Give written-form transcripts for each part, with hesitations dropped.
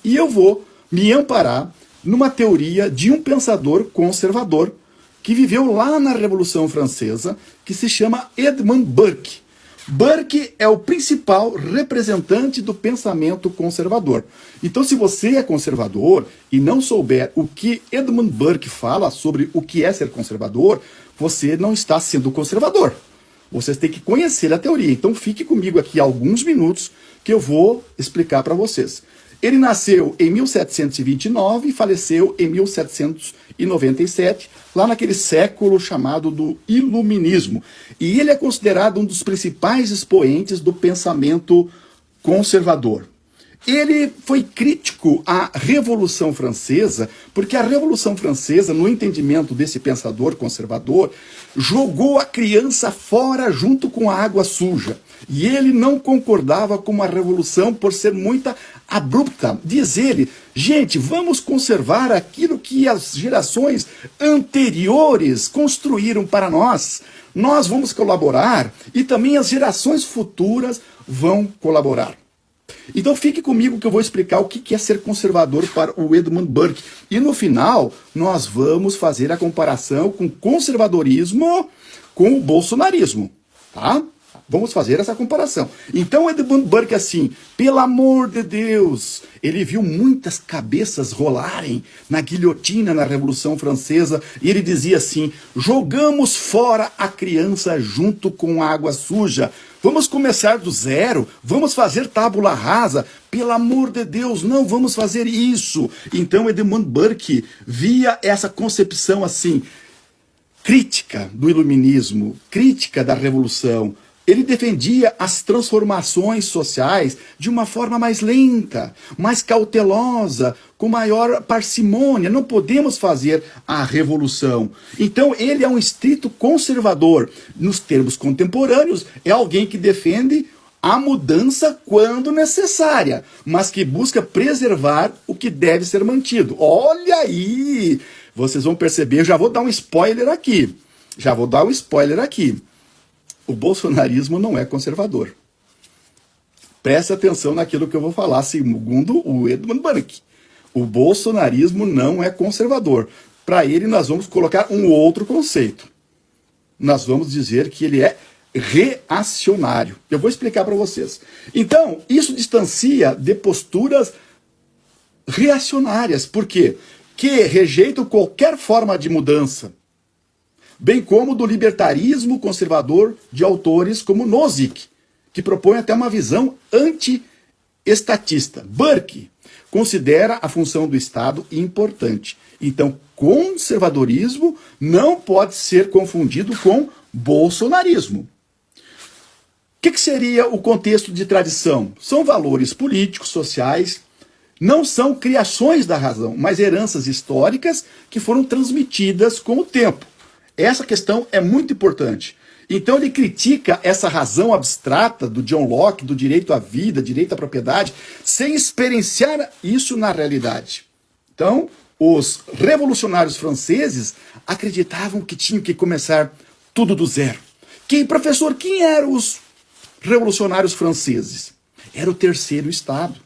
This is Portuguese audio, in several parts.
E eu vou me amparar numa teoria de um pensador conservador que viveu lá na Revolução Francesa, que se chama Edmund Burke. Burke é o principal representante do pensamento conservador. Então, se você é conservador e não souber o que Edmund Burke fala sobre o que é ser conservador, você não está sendo conservador. Vocês têm que conhecer a teoria. Então, fique comigo aqui alguns minutos que eu vou explicar para vocês. Ele nasceu em 1729 e faleceu em 1797, lá naquele século chamado do Iluminismo. E ele é considerado um dos principais expoentes do pensamento conservador. Ele foi crítico à Revolução Francesa, porque a Revolução Francesa, no entendimento desse pensador conservador, jogou a criança fora junto com a água suja. E ele não concordava com a Revolução por ser muito abrupta. Diz ele, gente, vamos conservar aquilo que as gerações anteriores construíram para nós. Nós vamos colaborar e também as gerações futuras vão colaborar. Então fique comigo que eu vou explicar o que é ser conservador para o Edmund Burke. E no final, nós vamos fazer a comparação com o conservadorismo com o bolsonarismo, tá? Vamos fazer essa comparação. Então Edmund Burke, assim, pelo amor de Deus, ele viu muitas cabeças rolarem na guilhotina na Revolução Francesa e ele dizia assim, jogamos fora a criança junto com a água suja. Vamos começar do zero, vamos fazer tábula rasa. Pelo amor de Deus, não vamos fazer isso. Então Edmund Burke via essa concepção assim, crítica do iluminismo, crítica da revolução. Ele defendia as transformações sociais de uma forma mais lenta, mais cautelosa, com maior parcimônia. Não podemos fazer a revolução. Então, ele é um estrito conservador. Nos termos contemporâneos, é alguém que defende a mudança quando necessária, mas que busca preservar o que deve ser mantido. Olha aí! Vocês vão perceber, eu já vou dar um spoiler aqui. O bolsonarismo não é conservador. Preste atenção naquilo que eu vou falar, segundo o Edmund Burke. O bolsonarismo não é conservador. Para ele, nós vamos colocar um outro conceito. Nós vamos dizer que ele é reacionário. Eu vou explicar para vocês. Então, isso distancia de posturas reacionárias. Por quê? Que rejeitam qualquer forma de mudança, bem como do libertarismo conservador de autores como Nozick, que propõe até uma visão anti-estatista. Burke considera a função do Estado importante. Então, conservadorismo não pode ser confundido com bolsonarismo. O que seria o contexto de tradição? São valores políticos, sociais, não são criações da razão, mas heranças históricas que foram transmitidas com o tempo. Essa questão é muito importante. Então ele critica essa razão abstrata do John Locke, do direito à vida, direito à propriedade, sem experienciar isso na realidade. Então, os revolucionários franceses acreditavam que tinham que começar tudo do zero. Professor, quem eram os revolucionários franceses? Era o terceiro Estado.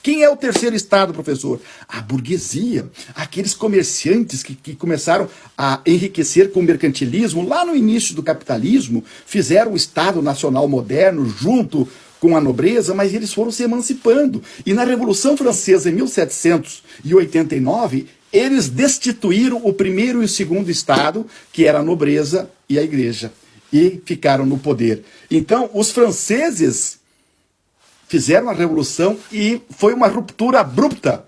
Quem é o terceiro Estado, professor? A burguesia, aqueles comerciantes que começaram a enriquecer com o mercantilismo lá no início do capitalismo, fizeram o Estado Nacional moderno junto com a nobreza, mas eles foram se emancipando. E na Revolução Francesa, em 1789, eles destituíram o primeiro e o segundo Estado, que era a nobreza e a igreja, e ficaram no poder. Então, os franceses fizeram a revolução e foi uma ruptura abrupta.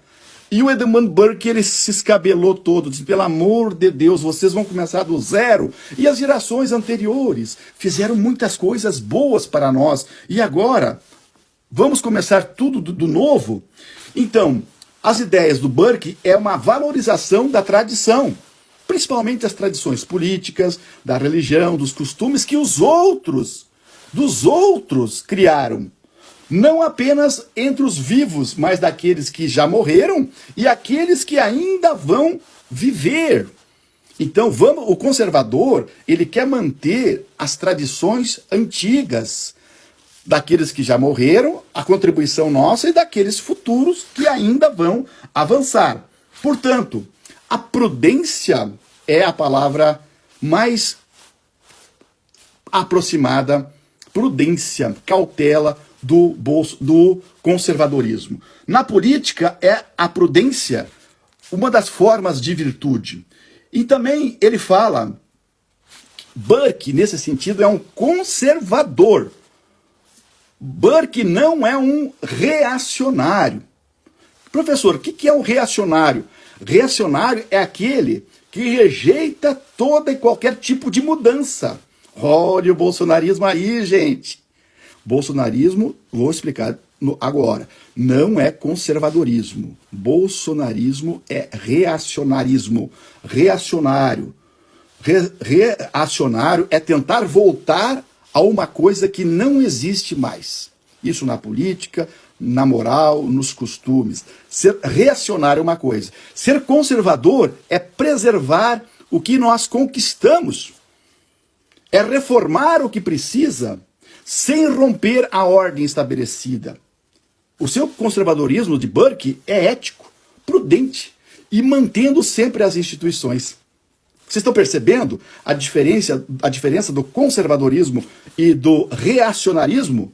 E o Edmund Burke, ele se escabelou todo, disse, pelo amor de Deus, vocês vão começar do zero. E as gerações anteriores fizeram muitas coisas boas para nós. E agora, vamos começar tudo do novo? Então, as ideias do Burke é uma valorização da tradição, principalmente as tradições políticas, da religião, dos costumes que dos outros criaram. Não apenas entre os vivos, mas daqueles que já morreram e aqueles que ainda vão viver. Então, o conservador, ele quer manter as tradições antigas, daqueles que já morreram, a contribuição nossa e daqueles futuros que ainda vão avançar. Portanto, a prudência é a palavra mais aproximada, prudência, cautela do conservadorismo. Na política, é a prudência uma das formas de virtude. E também ele fala, Burke, nesse sentido, é um conservador. Burke não é um reacionário. Professor, o que é um reacionário? Reacionário é aquele que rejeita toda e qualquer tipo de mudança. Olha o bolsonarismo aí, gente. Bolsonarismo, vou explicar agora, não é conservadorismo. Bolsonarismo é reacionarismo. Reacionário. Reacionário é tentar voltar a uma coisa que não existe mais. Isso na política, na moral, nos costumes. Ser reacionário é uma coisa. Ser conservador é preservar o que nós conquistamos. É reformar o que precisa sem romper a ordem estabelecida. O seu conservadorismo de Burke é ético, prudente e mantendo sempre as instituições. Vocês estão percebendo a diferença do conservadorismo e do reacionarismo?